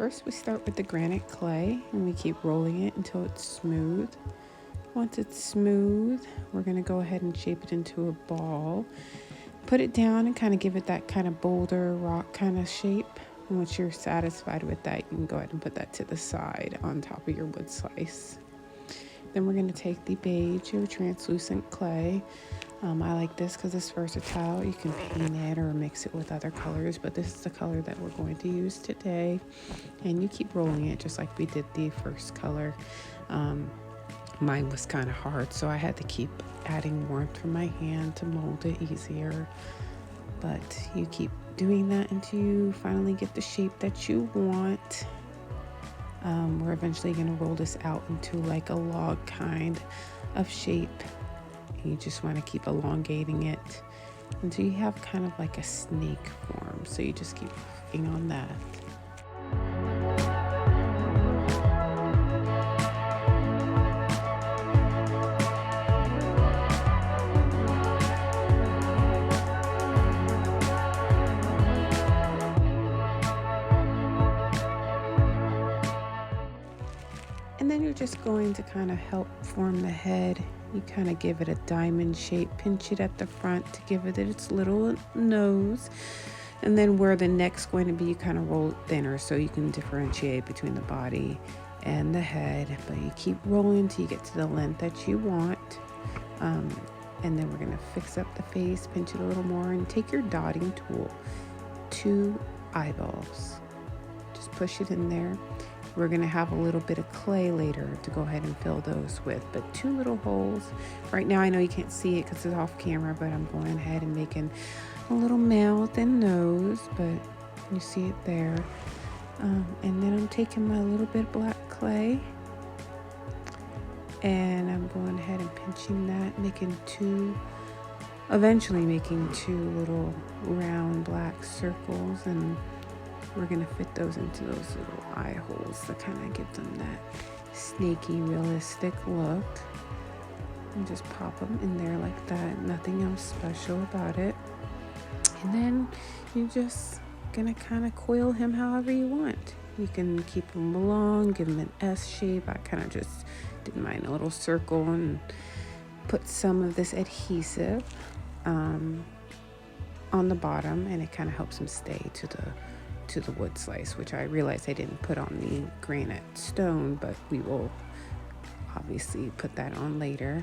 first we start with the granite clay and we keep rolling it until it's smooth. Once it's smooth, we're going to go ahead and shape it into a ball. Put it down and kind of give it that kind of boulder rock kind of shape. And once you're satisfied with that, you can go ahead and put that to the side on top of your wood slice. Then we're going to take the beige or translucent clay. I like this because it's versatile. You can paint it or mix it with other colors, but this is the color that we're going to use today. And you keep rolling it just like we did the first color. Mine was kind of hard, so I had to keep adding warmth from my hand to mold it easier. But you keep doing that until you finally get the shape that you want. We're eventually going to roll this out into like a log kind of shape. You just want to keep elongating it until you have kind of like a snake form. So you just keep working on that. And then you're just going to kind of help form the head. You kind of give it a diamond shape, pinch it at the front to give it its little nose. And then where the neck's going to be, you kind of roll it thinner so you can differentiate between the body and the head. But you keep rolling until you get to the length that you want. And then we're going to fix up the face, pinch it a little more, and take your dotting tool, 2 eyeballs. Just push it in there. We're going to have a little bit of clay later to go ahead and fill those with, but 2 little holes. Right now I know you can't see it because it's off camera, but I'm going ahead and making a little mouth and nose, but you see it there. And then I'm taking my little bit of black clay and I'm going ahead and pinching that, eventually making 2 little round black circles, and we're going to fit those into those little eye holes to kind of give them that snaky, realistic look. And just pop them in there like that. Nothing else special about it. And then you're just going to kind of coil him however you want. You can keep him long, give him an S shape. I kind of just did mine in a little circle and put some of this adhesive on the bottom, and it kind of helps him stay to the wood slice, which I realized I didn't put on the granite stone, but we will obviously put that on later.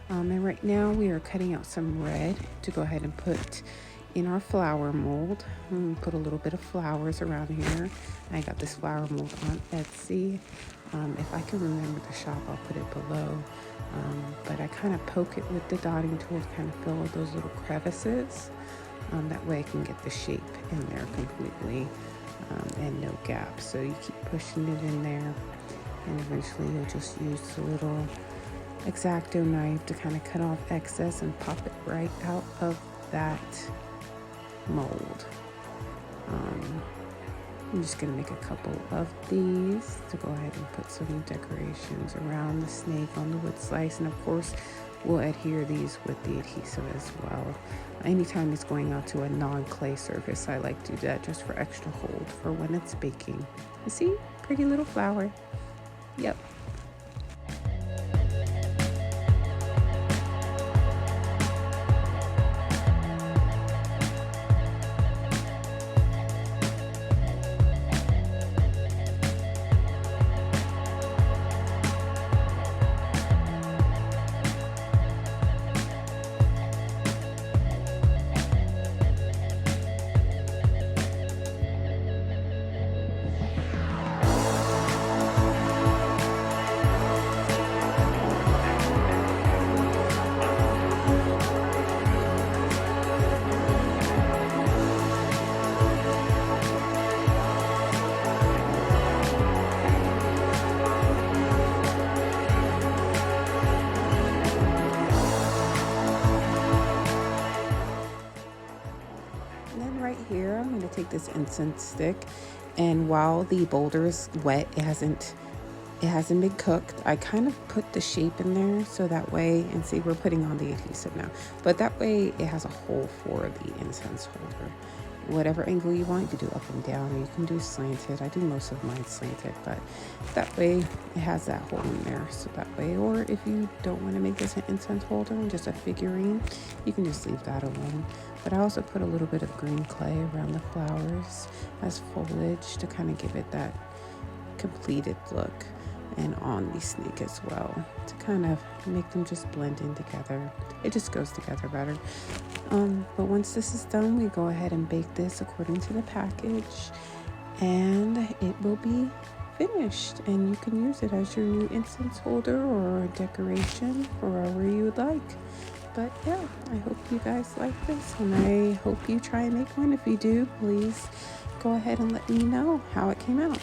And right now we are cutting out some red to go ahead and put in our flower mold. Put a little bit of flowers around here. I got this flower mold on Etsy. If I can remember the shop, I'll put it below. But I kind of poke it with the dotting tool to kind of fill those little crevices. That way I can get the shape in there completely and no gaps. So you keep pushing it in there, and eventually you'll just use the little X-Acto knife to kind of cut off excess and pop it right out of that mold. I'm just going to make a couple of these to go ahead and put some decorations around the snake on the wood slice, and of course we'll adhere these with the adhesive as well. Anytime it's going out to a non-clay surface, I like to do that just for extra hold for when it's baking. You see? Pretty little flower. Yep. Here I'm going to take this incense stick, and while the boulder is wet, it hasn't been cooked, I kind of put the shape in there so that way, and see, we're putting on the adhesive now, but that way it has a hole for the incense holder. whatever angle you want. You can do up and down, or you can do slanted. I do most of mine slanted, but that way it has that hole in there. So that way, or if you don't want to make this an incense holder and just a figurine, you can just leave that alone. But I also put a little bit of green clay around the flowers as foliage to kind of give it that completed look, and on the snake as well, to kind of make them just blend in together. It just goes together better. But once this is done, we go ahead and bake this according to the package, and it will be finished, and you can use it as your new incense holder or a decoration for wherever you would like. But yeah, I hope you guys like this, and I hope you try and make one. If you do, please go ahead and let me know how it came out.